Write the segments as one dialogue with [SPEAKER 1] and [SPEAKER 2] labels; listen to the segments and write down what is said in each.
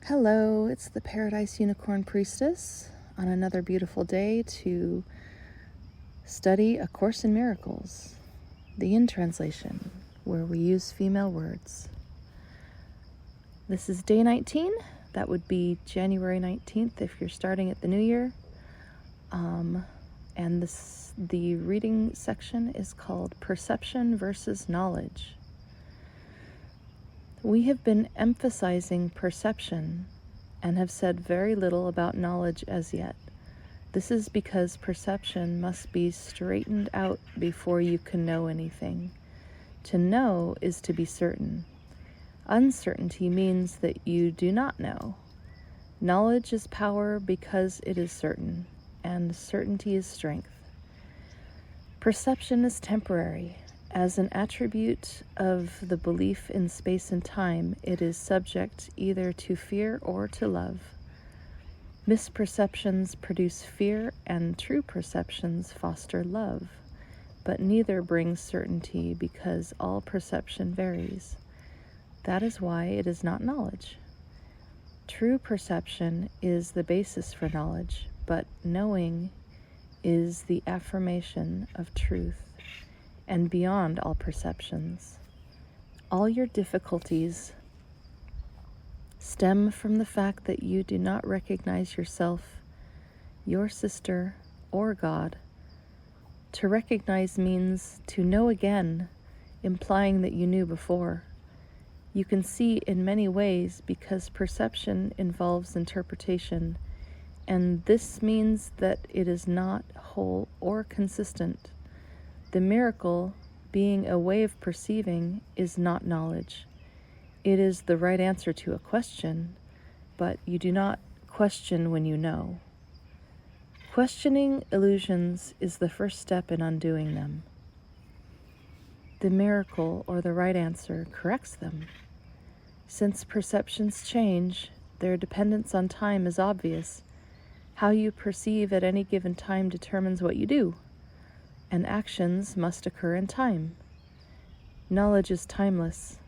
[SPEAKER 1] Hello, it's the Paradise Unicorn Priestess on another beautiful day to study A Course in Miracles, the In translation, where we use female words. This is day 19. That would be January 19th if you're starting at the new year. And the reading section is called Perception versus Knowledge. We have been emphasizing perception and have said very little about knowledge as yet. This is because perception must be straightened out before you can know anything. To know is to be certain. Uncertainty means that you do not know. Knowledge is power because it is certain, and certainty is strength. Perception is temporary. As an attribute of the belief in space and time, it is subject either to fear or to love. Misperceptions produce fear, and true perceptions foster love, but neither brings certainty because all perception varies. That is why it is not knowledge. True perception is the basis for knowledge, but knowing is the affirmation of truth and beyond all perceptions. All your difficulties stem from the fact that you do not recognize yourself, your sister, or God. To recognize means to know again, implying that you knew before. You can see in many ways because perception involves interpretation, and this means that it is not whole or consistent. The miracle, being a way of perceiving, is not knowledge. It is the right answer to a question, but you do not question when you know. Questioning illusions is the first step in undoing them. The miracle, or the right answer, corrects them. Since perceptions change, their dependence on time is obvious. How you perceive at any given time determines what you do, and actions must occur in time. Knowledge is timeless,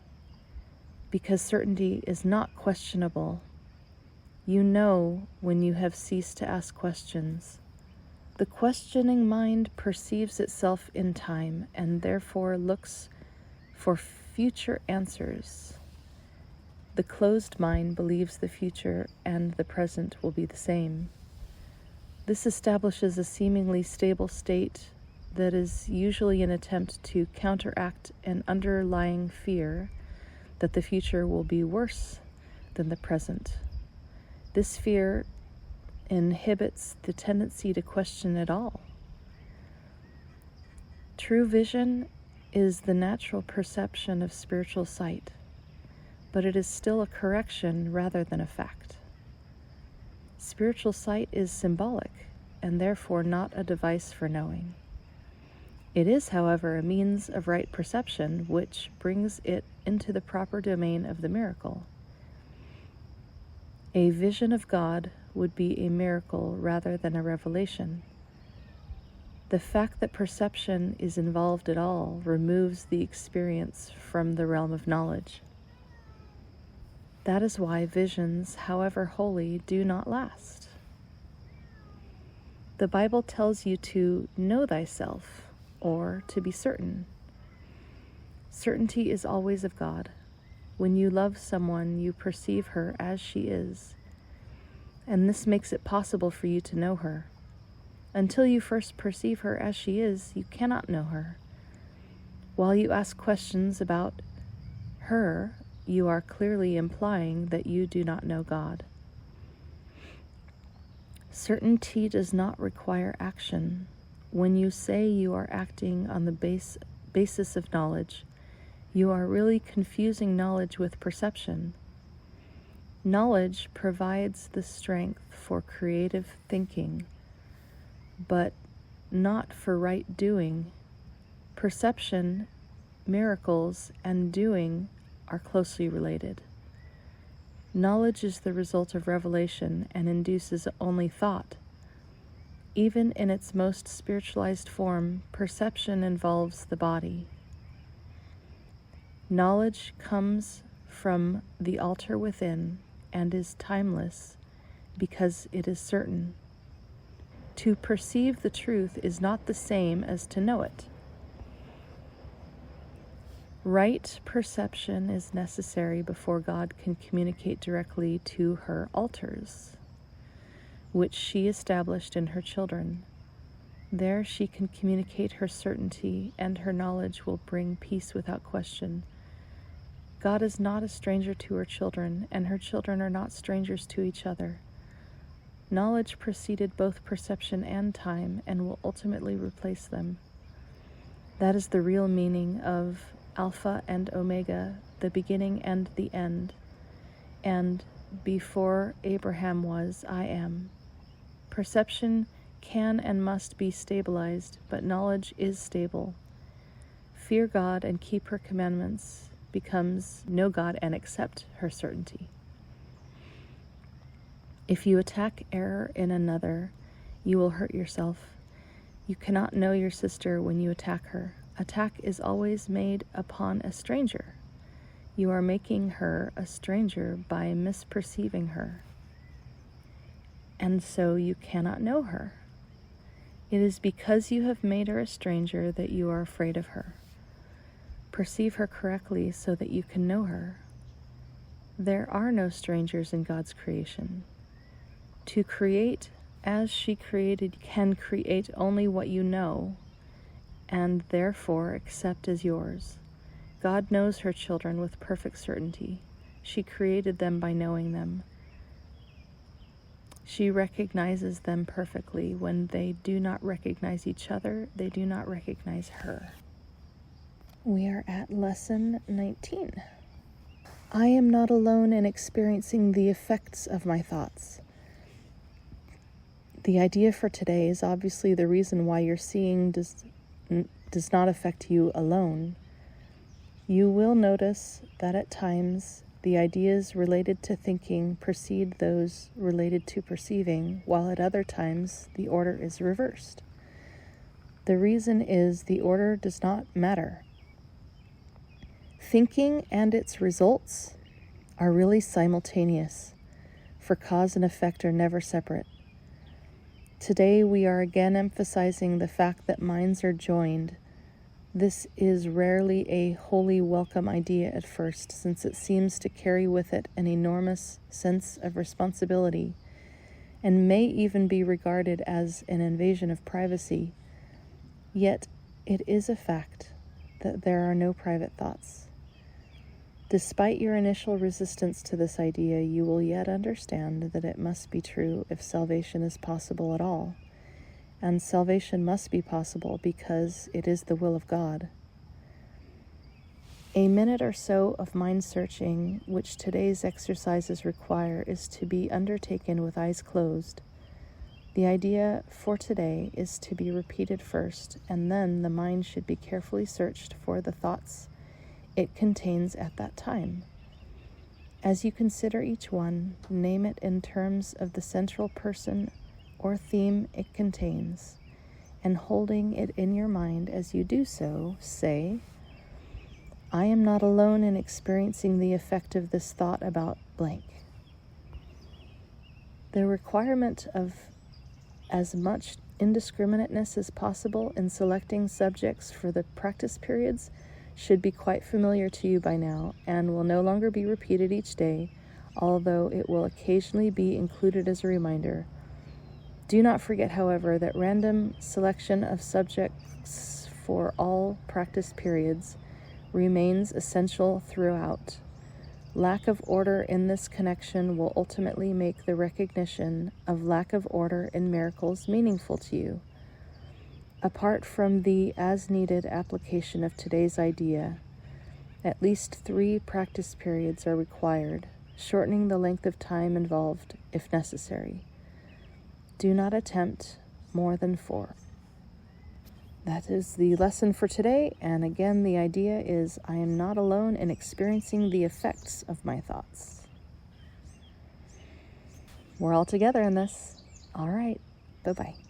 [SPEAKER 1] because certainty is not questionable. You know when you have ceased to ask questions. The questioning mind perceives itself in time, and therefore looks for future answers. The closed mind believes the future and the present will be the same. This establishes a seemingly stable state that is usually an attempt to counteract an underlying fear that the future will be worse than the present. This fear inhibits the tendency to question at all. True vision is the natural perception of spiritual sight, but it is still a correction rather than a fact. Spiritual sight is symbolic and therefore not a device for knowing. It is, however, a means of right perception which brings it into the proper domain of the miracle. A vision of God would be a miracle rather than a revelation. The fact that perception is involved at all removes the experience from the realm of knowledge. That is why visions, however holy, do not last. The Bible tells you to know thyself, or to be certain. Certainty is always of God. When you love someone, you perceive her as she is, and this makes it possible for you to know her. Until you first perceive her as she is, you cannot know her. While you ask questions about her, you are clearly implying that you do not know God. Certainty does not require action. When you say you are acting on the basis of knowledge, you are really confusing knowledge with perception. Knowledge provides the strength for creative thinking, but not for right doing. Perception, miracles, and doing are closely related. Knowledge is the result of revelation and induces only thought. Even in its most spiritualized form, perception involves the body. Knowledge comes from the altar within and is timeless because it is certain. To perceive the truth is not the same as to know it. Right perception is necessary before God can communicate directly to her altars, which she established in her children. There she can communicate her certainty, and her knowledge will bring peace without question. God is not a stranger to her children, and her children are not strangers to each other. Knowledge preceded both perception and time, and will ultimately replace them. That is the real meaning of Alpha and Omega, the beginning and the end, and before Abraham was, I am. Perception can and must be stabilized, but knowledge is stable. Fear God and keep her commandments becomes know God and accept her certainty. If you attack error in another, you will hurt yourself. You cannot know your sister when you attack her. Attack is always made upon a stranger. You are making her a stranger by misperceiving her, and so you cannot know her. It is because you have made her a stranger that you are afraid of her. Perceive her correctly so that you can know her. There are no strangers in God's creation. To create as she created can create only what you know, and therefore accept as yours. God knows her children with perfect certainty. She created them by knowing them. She recognizes them perfectly. When they do not recognize each other, they do not recognize her. We are at lesson 19. I am not alone in experiencing the effects of my thoughts. The idea for today is obviously the reason why your seeing does not affect you alone. You will notice that at times the ideas related to thinking precede those related to perceiving, while at other times the order is reversed. The reason is the order does not matter. Thinking and its results are really simultaneous, for cause and effect are never separate. Today we are again emphasizing the fact that minds are joined. This is rarely a wholly welcome idea at first, since it seems to carry with it an enormous sense of responsibility, and may even be regarded as an invasion of privacy. Yet it is a fact that there are no private thoughts. Despite your initial resistance to this idea, you will yet understand that it must be true if salvation is possible at all. And salvation must be possible because it is the will of God. A minute or so of mind searching, which today's exercises require, is to be undertaken with eyes closed. The idea for today is to be repeated first, and then the mind should be carefully searched for the thoughts it contains at that time. As you consider each one, name it in terms of the central person or theme it contains, and holding it in your mind as you do so, say, I am not alone in experiencing the effect of this thought about blank. The requirement of as much indiscriminateness as possible in selecting subjects for the practice periods should be quite familiar to you by now, and will no longer be repeated each day, although it will occasionally be included as a reminder. Do not forget, however, that random selection of subjects for all practice periods remains essential throughout. Lack of order in this connection will ultimately make the recognition of lack of order in miracles meaningful to you. Apart from the as-needed application of today's idea, at least 3 practice periods are required, shortening the length of time involved if necessary. Do not attempt more than 4. that is the lesson for today. And again, the idea is I am not alone in experiencing the effects of my thoughts. We're all together in this. All right. Bye-bye.